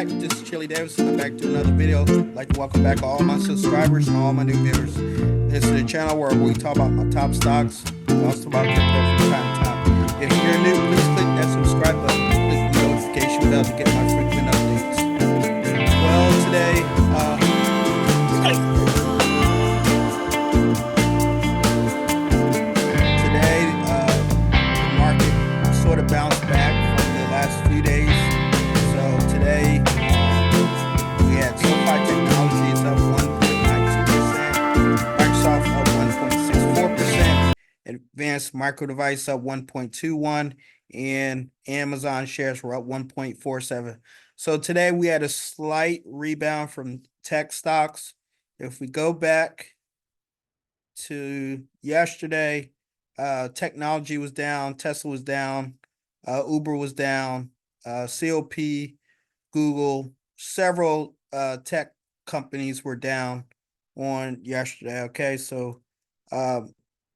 back. This is Chili Davidson. I'm back to another video. I'd like to welcome back all my subscribers and all my new viewers. This is the channel where we talk about my top stocks. We also talk about crypto from time to time. If you're new, please click that subscribe button. Click the notification bell to get my frequent updates. Well, today, the market sort of bounced back from the last few days. So today, we had SoFi Technologies up 1.92%, Microsoft up 1.64%, Advanced Micro Device up 1.21%, and Amazon shares were up 1.47%. So today we had a slight rebound from tech stocks. If we go back to yesterday, technology was down, Tesla was down, Uber was down, COP, Google, several tech companies were down on yesterday. Okay, so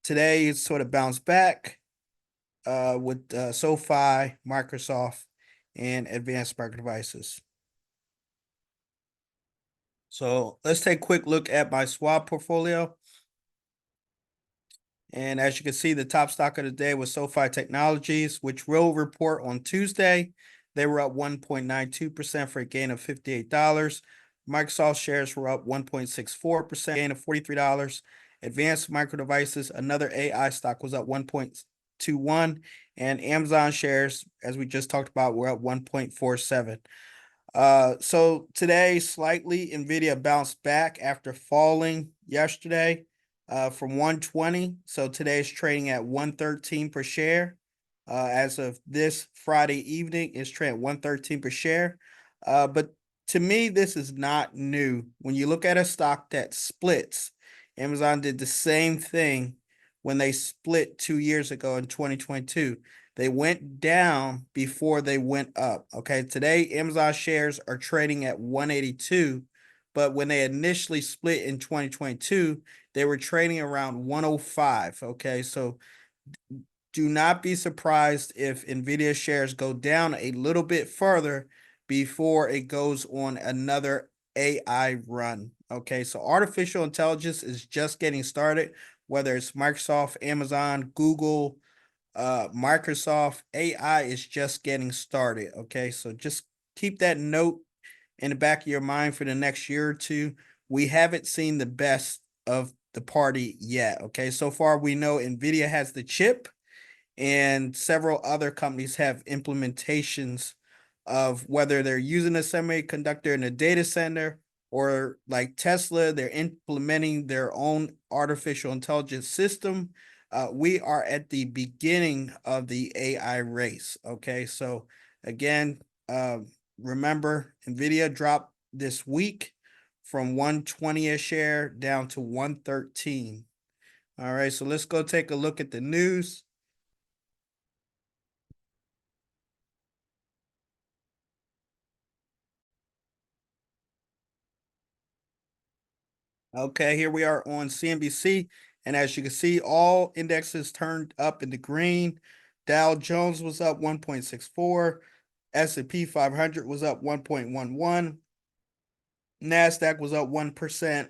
today it's sort of bounced back with SoFi, Microsoft, and Advanced Micro Devices. So let's take a quick look at my Schwab portfolio. And as you can see, the top stock of the day was SoFi Technologies, which will report on Tuesday. They were up 1.92% for a gain of $58. Microsoft shares were up 1.64%, gain of $43. Advanced Micro Devices, another AI stock, was up 1.21%. And Amazon shares, as we just talked about, were up 1.47%. So today, slightly, Nvidia bounced back after falling yesterday from 120. So today's trading at 113 per share. As of this Friday evening, it's trading at 113 per share. But to me, this is not new. When you look at a stock that splits, Amazon did the same thing when they split 2 years ago in 2022. They went down before they went up. Okay, today Amazon shares are trading at 182, but when they initially split in 2022, they were trading around 105. Okay, so do not be surprised if Nvidia shares go down a little bit further before it goes on another AI run. Okay, so artificial intelligence is just getting started, whether it's Microsoft, Amazon, Google, Microsoft. AI is just getting started. Okay, so just keep that note in the back of your mind for the next year or two. We haven't seen the best of the party yet. Okay, so far we know Nvidia has the chip, and several other companies have implementations of whether they're using a semiconductor in a data center, or like Tesla, they're implementing their own artificial intelligence system. We are at the beginning of the AI race. Okay, so again, remember, Nvidia dropped this week from 120 a share down to 113. All right, so let's go take a look at the news. Okay, here we are on CNBC, and as you can see, all indexes turned up in the green. Dow Jones was up 1.64, S&P 500 was up 1.11, NASDAQ was up 1%,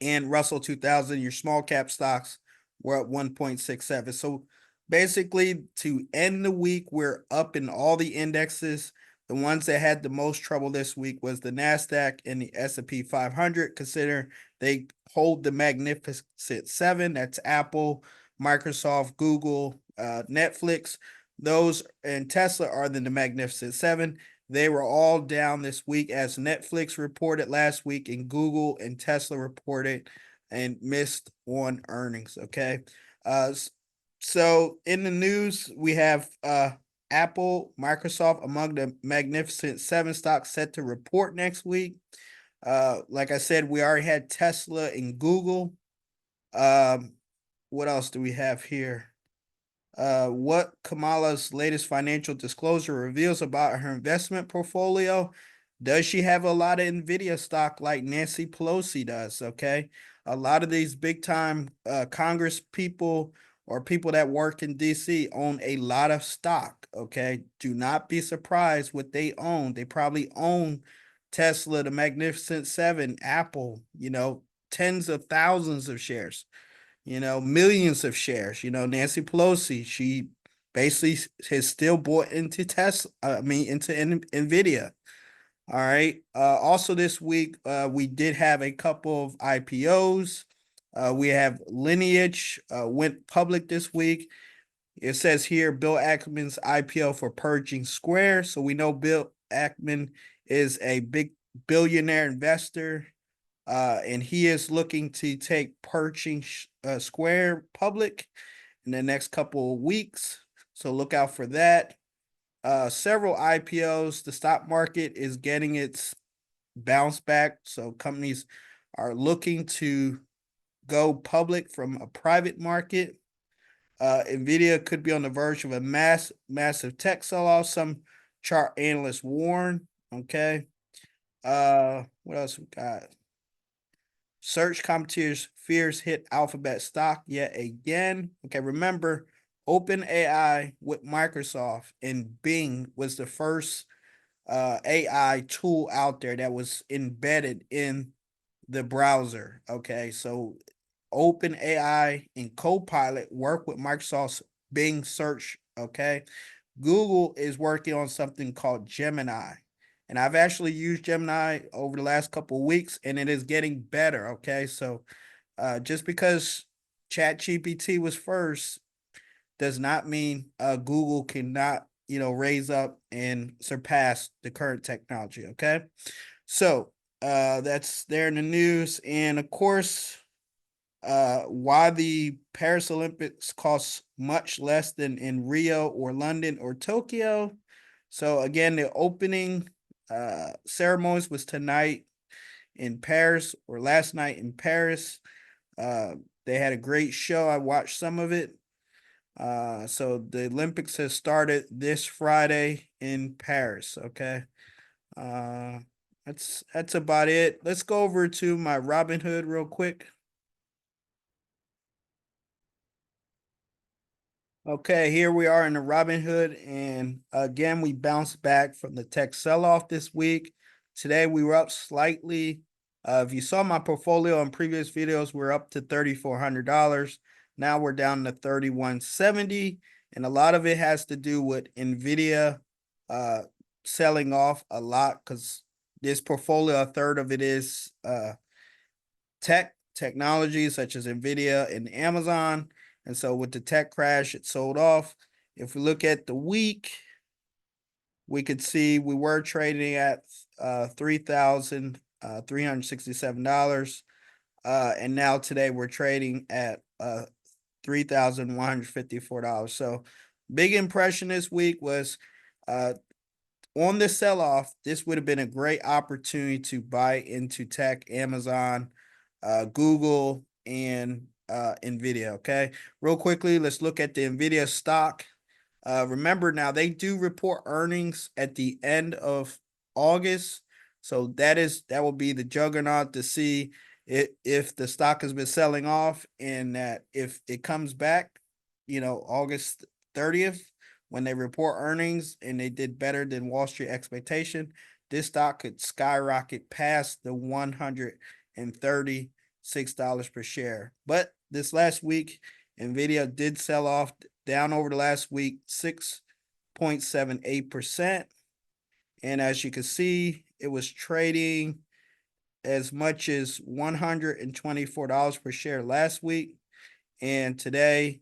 and Russell 2000, your small cap stocks, were up 1.67. So basically, to end the week, we're up in all the indexes. The ones that had the most trouble this week was the NASDAQ and the S&P 500, considering they hold the Magnificent Seven. That's Apple, Microsoft, Google, Netflix. Those and Tesla are the Magnificent Seven. They were all down this week, as Netflix reported last week, and Google and Tesla reported and missed on earnings. Okay. So in the news, we have Apple, Microsoft among the Magnificent Seven stocks set to report next week. Like I said, we already had Tesla and Google. What else do we have here? What Kamala's latest financial disclosure reveals about her investment portfolio. Does she have a lot of Nvidia stock like Nancy Pelosi does? Okay. A lot of these big time Congress people or people that work in DC own a lot of stock. Okay. Do not be surprised what they own. They probably own Tesla, the Magnificent Seven, Apple, tens of thousands of shares, millions of shares. Nancy Pelosi, she basically has still bought into Tesla, into Nvidia. All right. Also this week, we did have a couple of IPOs. We have Lineage went public this week. It says here Bill Ackman's IPO for purging Square. So we know Bill Ackman is a big billionaire investor, and he is looking to take purging Square public in the next couple of weeks. So look out for that. Several IPOs. The stock market is getting its bounce back. So companies are looking to go public from a private market. Nvidia could be on the verge of a massive tech sell-off. Some chart analysts warn. Okay. What else we got? Search competitors fears hit Alphabet stock yet again. Okay, remember, OpenAI with Microsoft and Bing was the first AI tool out there that was embedded in the browser. Okay, so OpenAI and Copilot work with Microsoft's Bing search. Okay, Google is working on something called Gemini. And I've actually used Gemini over the last couple of weeks, and it is getting better. Okay, so just because ChatGPT was first does not mean Google cannot, raise up and surpass the current technology. Okay, so that's there in the news, and of course, why the Paris Olympics cost much less than in Rio or London or Tokyo. So again, the opening ceremonies was tonight in Paris, or last night in Paris. They had a great show. I watched some of it. So the Olympics has started this Friday in Paris. Okay. Uh, that's about it. Let's go over to my Robinhood real quick. Okay, here we are in the Robinhood, and again, we bounced back from the tech sell-off this week. Today, we were up slightly. If you saw my portfolio in previous videos, we're up to $3,400. Now we're down to $3,170, and a lot of it has to do with Nvidia selling off a lot, because this portfolio, a third of it is technology such as Nvidia and Amazon. And so with the tech crash, it sold off. If we look at the week, we could see we were trading at $3,367. And now today we're trading at $3,154. So big impression this week was on the sell-off, this would have been a great opportunity to buy into tech, Amazon, Google, and Nvidia. Okay, real quickly, let's look at the Nvidia stock. Remember, now they do report earnings at the end of August, so that will be the juggernaut to see if the stock has been selling off, and that if it comes back, August 30th, when they report earnings and they did better than Wall Street expectation, this stock could skyrocket past the $136 per share. But this last week, Nvidia did sell off down over the last week 6.78%. And as you can see, it was trading as much as $124 per share last week. And today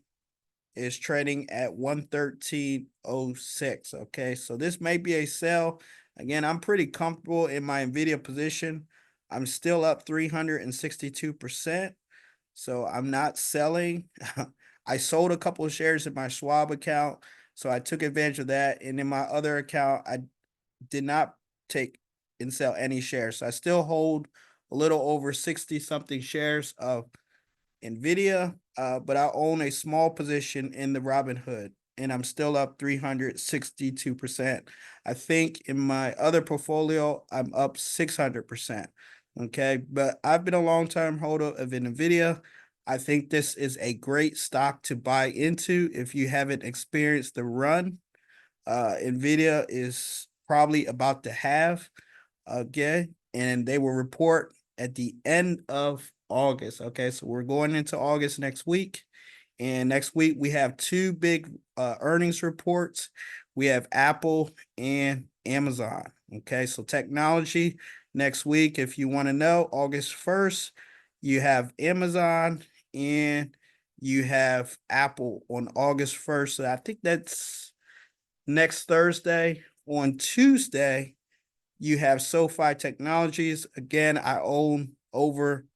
is trading at 113.06. Okay, so this may be a sell. Again, I'm pretty comfortable in my Nvidia position. I'm still up 362%. So I'm not selling. I sold a couple of shares in my Schwab account, so I took advantage of that. And in my other account, I did not take and sell any shares. So I still hold a little over 60 something shares of Nvidia, but I own a small position in the Robinhood, and I'm still up 362%. I think in my other portfolio, I'm up 600%. Okay, but I've been a long-term holder of Nvidia. I think this is a great stock to buy into if you haven't experienced the run. Nvidia is probably about to have, okay, and they will report at the end of August. Okay, so we're going into August next week, and next week we have two big earnings reports. We have Apple and Amazon. Okay, so technology next week, if you want to know, August 1st, you have Amazon and you have Apple on August 1st. So I think that's next Thursday. On Tuesday, you have SoFi Technologies. Again, I own over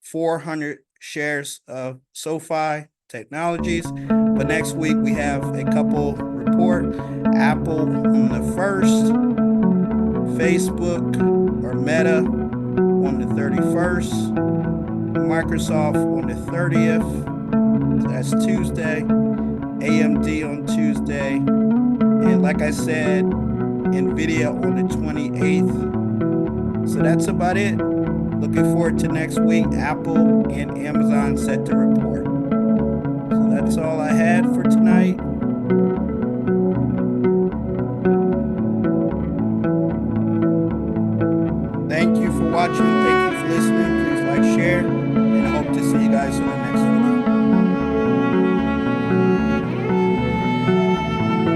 400 shares of SoFi Technologies. But next week, we have a couple report. Apple on the 1st, Facebook or Meta on the 31st, Microsoft on the 30th. So that's Tuesday. AMD on Tuesday. And like I said, Nvidia on the 28th. So that's about it. Looking forward to next week. Apple and Amazon set to report. So that's all I had for tonight. Thank you for watching. Thank you for listening. Please like, share, and I hope to see you guys in the next video.